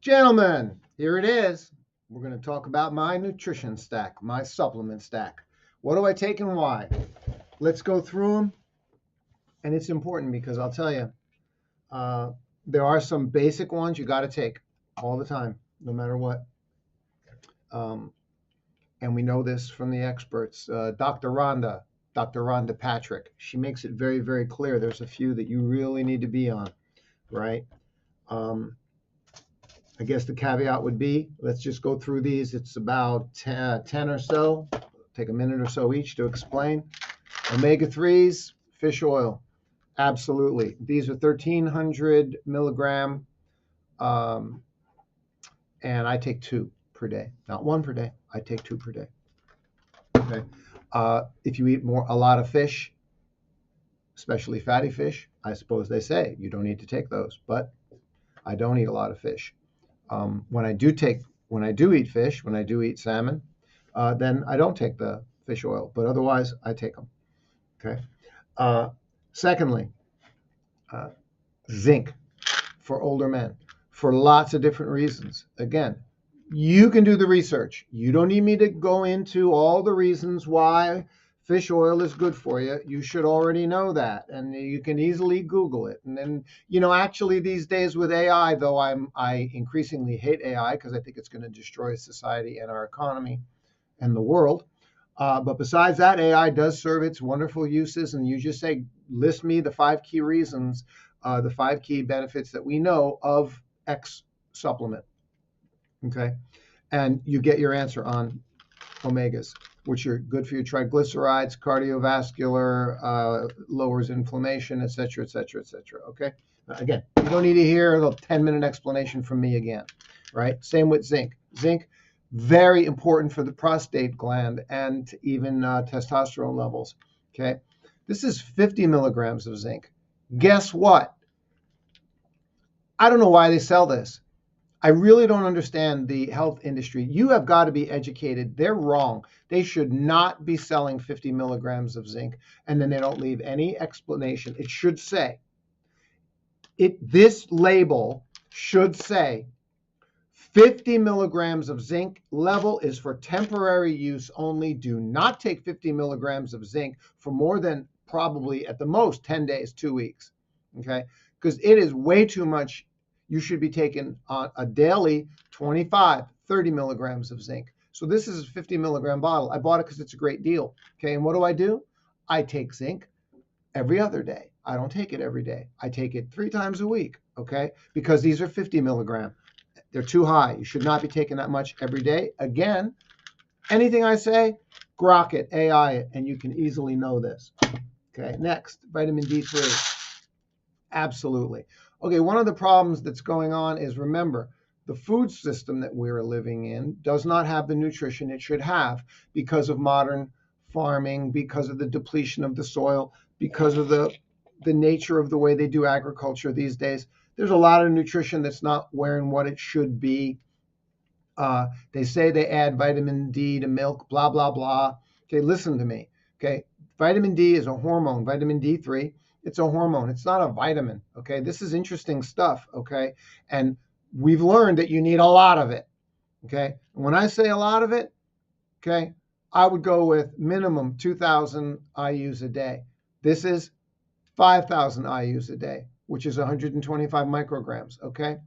Gentlemen, here it is. We're going to talk about my nutrition stack, my supplement stack. What do I take and why? Let's go through them. And it's important because I'll tell you, uh, there are some basic ones you got to take all the time, no matter what. Um, and we know this from the experts. Dr. Rhonda Patrick, she makes it very, very clear. There's a few that you really need to be on, right? Um, I guess the caveat would be, let's just go through these. It's about 10 or so. Take a minute or so each to explain. Omega-3s, fish oil. Absolutely. These are 1,300 milligram, um, and I take 2 per day. Not 1 per day. I take 2 per day. Okay. If you eat a lot of fish, especially fatty fish, I suppose they say you don't need to take those, but I don't eat a lot of fish. When I do eat fish, when I do eat salmon, then I don't take the fish oil, but otherwise I take them. Okay. Secondly, zinc for older men for lots of different reasons. Again, you can do the research. You don't need me to go into all the reasons why fish oil is good for you. You should already know that, and you can easily Google it. And then, actually these days with AI, though I increasingly hate AI because I think it's going to destroy society and our economy and the world. But besides that, AI does serve its wonderful uses, and you just say, list me the 5 key reasons, the 5 key benefits that we know of X supplement. Okay, and you get your answer on omegas, which are good for your triglycerides, cardiovascular, lowers inflammation, et cetera, et cetera, et cetera. Okay, again, you don't need to hear the 10-minute explanation from me again, right? Same with zinc. Zinc, very important for the prostate gland and even testosterone levels. Okay, this is 50 milligrams of zinc. Guess what? I don't know why they sell this. I really don't understand the health industry. You have got to be educated. They're wrong. They should not be selling 50 milligrams of zinc, and then they don't leave any explanation. It should say, this label should say 50 milligrams of zinc level is for temporary use only. Do not take 50 milligrams of zinc for more than probably at the most 10 days, 2 weeks. Okay? Because it is way too much. You should be taking on a daily 25, 30 milligrams of zinc. So this is a 50 milligram bottle. I bought it because it's a great deal. Okay, and what do? I take zinc every other day. I don't take it every day. I take it 3 times a week, okay? Because these are 50 milligram. They're too high. You should not be taking that much every day. Again, anything I say, grok it, AI it, and you can easily know this. Okay, next, vitamin D3. Absolutely. Okay, one of the problems that's going on is, remember, the food system that we're living in does not have the nutrition it should have because of modern farming, because of the depletion of the soil, because of the nature of the way they do agriculture these days. There's a lot of nutrition that's not wearing what it should be. They say they add vitamin D to milk, blah, blah, blah. Okay, listen to me. Okay, vitamin D is a hormone. Vitamin D3, it's a hormone. It's not a vitamin. Okay, this is interesting stuff. Okay, and we've learned that you need a lot of it. Okay, and when I say a lot of it, okay, I would go with minimum 2,000 IUs a day. This is 5,000 IUs a day, which is 125 micrograms. Okay,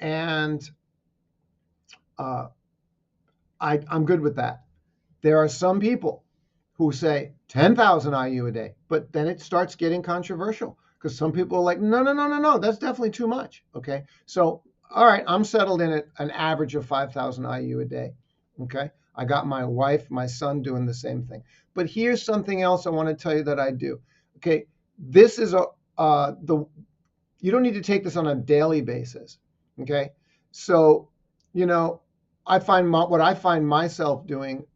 and I'm good with that. There are some people who say 10,000 IU a day, but then it starts getting controversial because some people are like, no, no, no, no, no, that's definitely too much. Okay, so all right, I'm settled in at an average of 5,000 IU a day. Okay, I got my wife, my son doing the same thing. But here's something else I want to tell you that I do. Okay, this is you don't need to take this on a daily basis. Okay, so what I find myself doing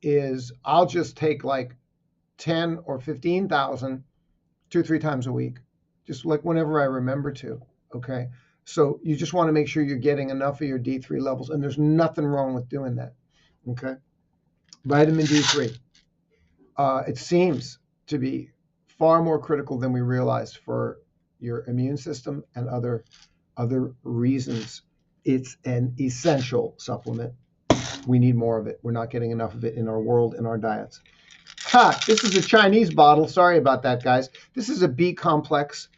is I'll just take like 10 or 15,000 2-3 times a week, just like whenever I remember to. Okay, so you just want to make sure you're getting enough of your D3 levels, and there's nothing wrong with doing that. Okay, vitamin D3. It seems to be far more critical than we realized for your immune system and other reasons It's an essential supplement. We need more of it. We're not getting enough of it in our world, in our diets. This is a Chinese bottle. Sorry about that, guys. This is a B complex.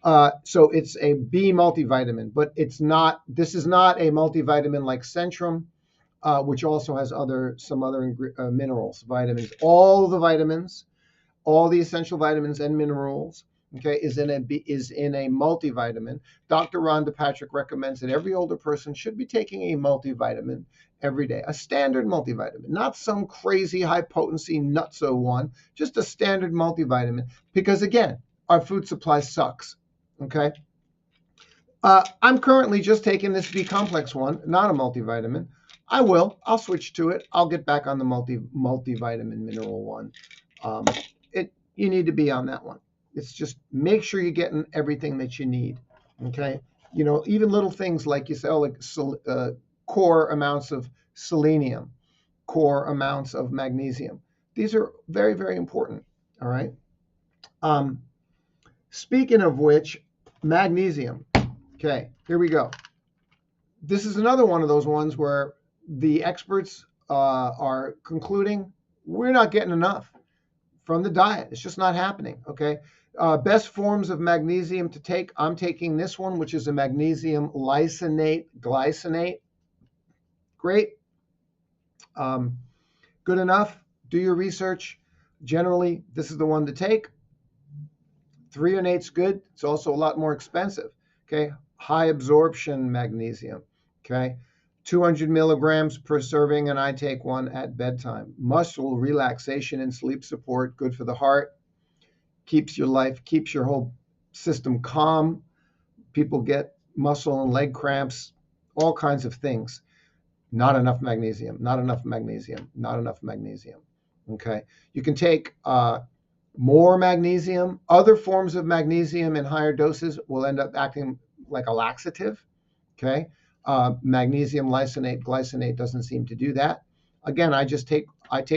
So it's a B multivitamin, but this is not a multivitamin like Centrum, which also has some other minerals, vitamins. All the vitamins, all the essential vitamins and minerals, okay, is in a multivitamin. Dr. Rhonda Patrick recommends that every older person should be taking a multivitamin every day, a standard multivitamin, not some crazy high potency nutso one, just a standard multivitamin, because again, our food supply sucks. Okay. I'm currently just taking this B complex one, not a multivitamin. I'll switch to it. I'll get back on the multivitamin mineral one. You need to be on that one. It's just make sure you're getting everything that you need. Okay. Even little things like you say, core amounts of selenium, core amounts of magnesium. These are very, very important. All right. Speaking of which, magnesium. Okay, here we go. This is another one of those ones where the experts are concluding we're not getting enough from the diet. It's just not happening. Okay. Best forms of magnesium to take. I'm taking this one, which is a magnesium lysine glycinate. Great. Good enough. Do your research. Generally, this is the one to take. 3-in-8's good. It's also a lot more expensive. Okay. High absorption magnesium. Okay. 200 milligrams per serving, and I take one at bedtime. Muscle relaxation and sleep support, good for the heart. Keeps your whole system calm. People get muscle and leg cramps, all kinds of things. Not enough magnesium, not enough magnesium, not enough magnesium. Okay. You can take more magnesium. Other forms of magnesium in higher doses will end up acting like a laxative. Okay. Magnesium lysine glycinate doesn't seem to do that. Again, I take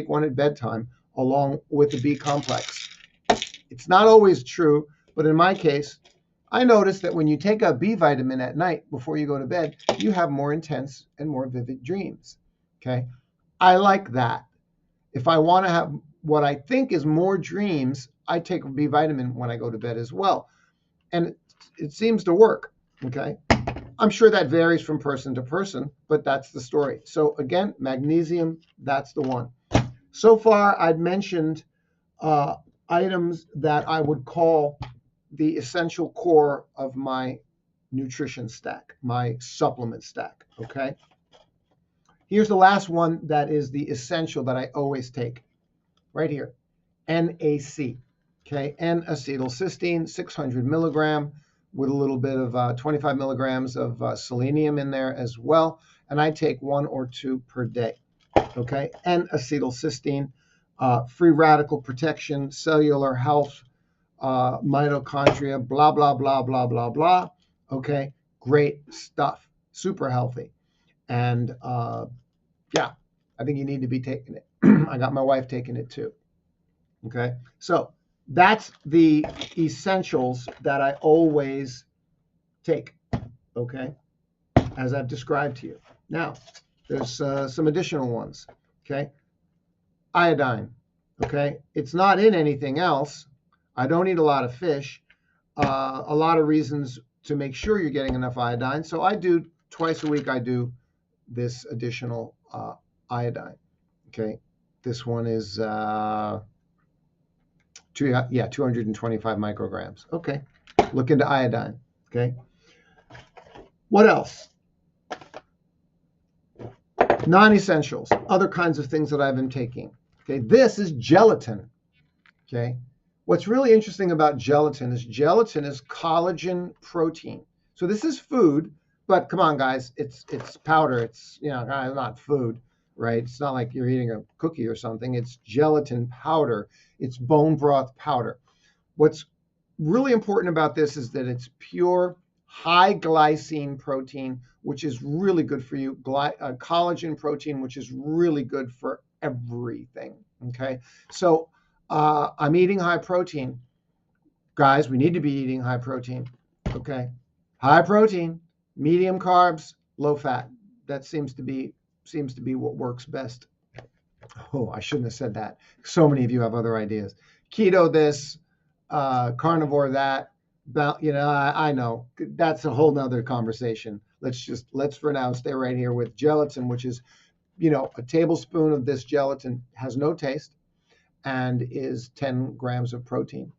one at bedtime along with the B complex. It's not always true, but in my case, I noticed that when you take a B vitamin at night before you go to bed, you have more intense and more vivid dreams. Okay. I like that. If I want to have what I think is more dreams, I take a B vitamin when I go to bed as well. And it seems to work. Okay. I'm sure that varies from person to person, but that's the story. So again, magnesium, that's the one. So far, I've mentioned items that I would call the essential core of my nutrition stack, my supplement stack. Okay. Here's the last one that is the essential that I always take. Right here, NAC, okay, N-acetylcysteine, 600 milligram with a little bit of 25 milligrams of selenium in there as well, and I take 1 or 2 per day, okay, N-acetylcysteine, free radical protection, cellular health, mitochondria, blah, blah, blah, blah, blah, blah, okay, great stuff, super healthy, and yeah, I think you need to be taking it. I got my wife taking it too. Okay. So that's the essentials that I always take. Okay. As I've described to you. Now, there's some additional ones. Okay. Iodine. Okay. It's not in anything else. I don't eat a lot of fish. A lot of reasons to make sure you're getting enough iodine. So I do twice a week, I do this additional iodine. Okay. This one is 225 micrograms. Okay. Look into iodine. Okay. What else? Non-essentials, other kinds of things that I've been taking. Okay. This is gelatin. Okay. What's really interesting about gelatin is collagen protein. So this is food, but come on, guys, it's powder. It's not food. Right? It's not like you're eating a cookie or something. It's gelatin powder. It's bone broth powder. What's really important about this is that it's pure high glycine protein, which is really good for you. Collagen protein, which is really good for everything. Okay. So I'm eating high protein. Guys, we need to be eating high protein. Okay. High protein, medium carbs, low fat. That seems to be what works best. Oh, I shouldn't have said that. So many of you have other ideas. Keto this, carnivore that. I know that's a whole nother conversation. Let's for now stay right here with gelatin, which is, a tablespoon of this gelatin has no taste and is 10 grams of protein.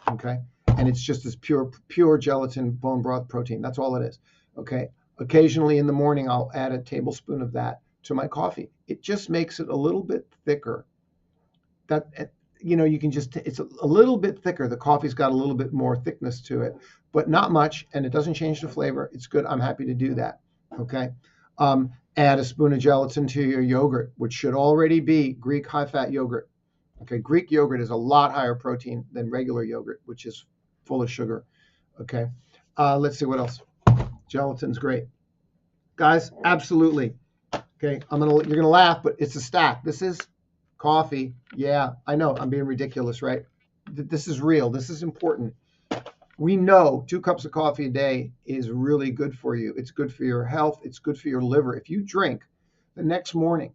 Okay. And it's just as pure gelatin, bone broth protein. That's all it is. Okay. Occasionally in the morning, I'll add a tablespoon of that to my coffee. It just makes it a little bit thicker. You can it's a little bit thicker. The coffee's got a little bit more thickness to it, but not much, and it doesn't change the flavor. It's good. I'm happy to do that. Okay. Add a spoon of gelatin to your yogurt, which should already be Greek high-fat yogurt. Okay. Greek yogurt is a lot higher protein than regular yogurt, which is full of sugar. Okay. Let's see what else. Gelatin's great. Guys, absolutely. Okay. You're gonna laugh, but it's a stack. This is coffee. Yeah, I know. I'm being ridiculous, right? This is real. This is important. We know 2 cups of coffee a day is really good for you. It's good for your health. It's good for your liver. If you drink the next morning,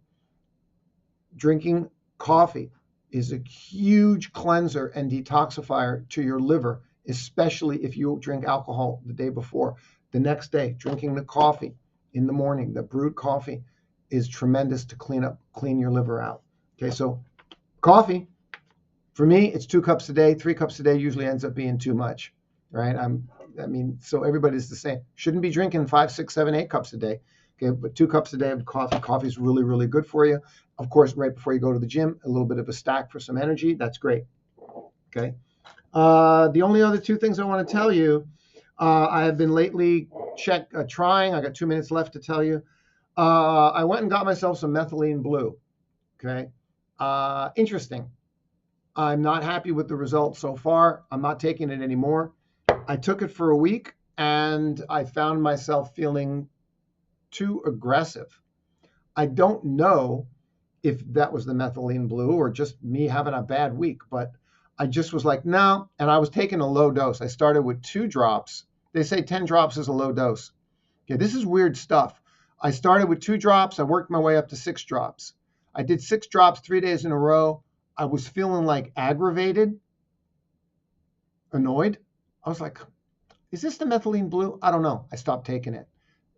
drinking coffee is a huge cleanser and detoxifier to your liver, especially if you drink alcohol the day before. The next day, drinking the coffee in the morning, the brewed coffee, is tremendous to clean your liver out. Okay, so coffee, for me, it's 2 cups a day. 3 cups a day usually ends up being too much, right? So everybody's the same. Shouldn't be drinking 5, 6, 7, 8 cups a day. Okay, but 2 cups a day of coffee. Coffee is really, really good for you. Of course, right before you go to the gym, a little bit of a stack for some energy. That's great. Okay. The only other 2 things I want to tell you, I have been lately trying. I got 2 minutes left to tell you. I went and got myself some methylene blue. Okay. Interesting. I'm not happy with the results so far. I'm not taking it anymore. I took it for a week and I found myself feeling too aggressive. I don't know if that was the methylene blue or just me having a bad week, but I just was like, no. And I was taking a low dose. I started with 2 drops. They say 10 drops is a low dose. Okay, this is weird stuff. I started with 2 drops. I worked my way up to 6 drops. I did 6 drops 3 days in a row. I was feeling like aggravated, annoyed. I was like, is this the methylene blue? I don't know. I stopped taking it.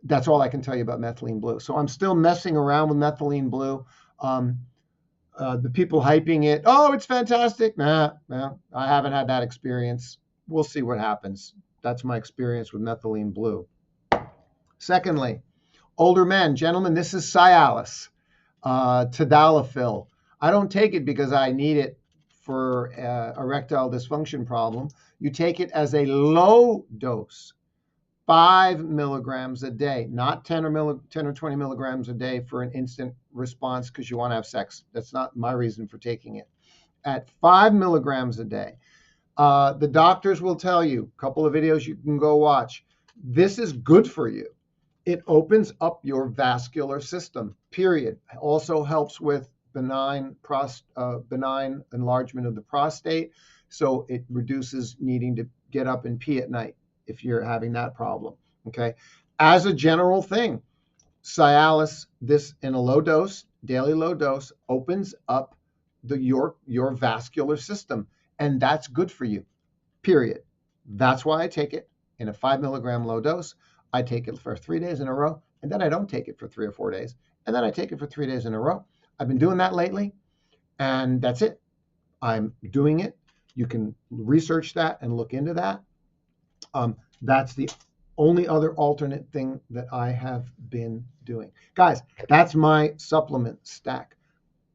That's all I can tell you about methylene blue. So I'm still messing around with methylene blue. The people hyping it, oh, it's fantastic. Nah, I haven't had that experience. We'll see what happens. That's my experience with methylene blue. Secondly, older men, gentlemen, this is Cialis. Tadalafil. I don't take it because I need it for erectile dysfunction problem. You take it as a low dose, 5 milligrams a day, not 10 or 20 milligrams a day for an instant response because you want to have sex. That's not my reason for taking it. At 5 milligrams a day, the doctors will tell you, a couple of videos you can go watch, this is good for you. It opens up your vascular system, period. It also helps with benign enlargement of the prostate. So it reduces needing to get up and pee at night if you're having that problem. Okay. As a general thing, Cialis, this in a low dose, daily low dose, opens up your vascular system. And that's good for you, period. That's why I take it in a 5 milligram low dose. I take it for 3 days in a row, and then I don't take it for 3 or 4 days, and then I take it for 3 days in a row. I've been doing that lately, and that's it. I'm doing it. You can research that and look into that. That's the only other alternate thing that I have been doing. Guys, that's my supplement stack.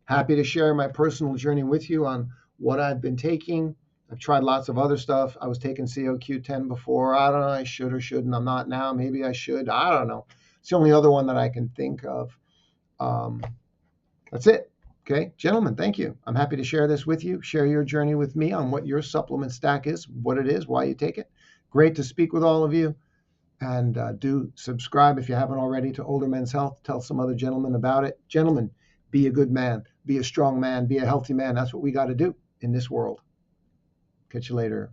Happy to share my personal journey with you on what I've been taking. I've tried lots of other stuff. I was taking CoQ10 before. I don't know. I should or shouldn't. I'm not now. Maybe I should. I don't know. It's the only other one that I can think of. That's it. Okay, gentlemen, thank you. I'm happy to share this with you. Share your journey with me on what your supplement stack is, what it is, why you take it. Great to speak with all of you. And do subscribe if you haven't already to Older Men's Health. Tell some other gentlemen about it. Gentlemen, be a good man. Be a strong man. Be a healthy man. That's what we got to do in this world. Catch you later.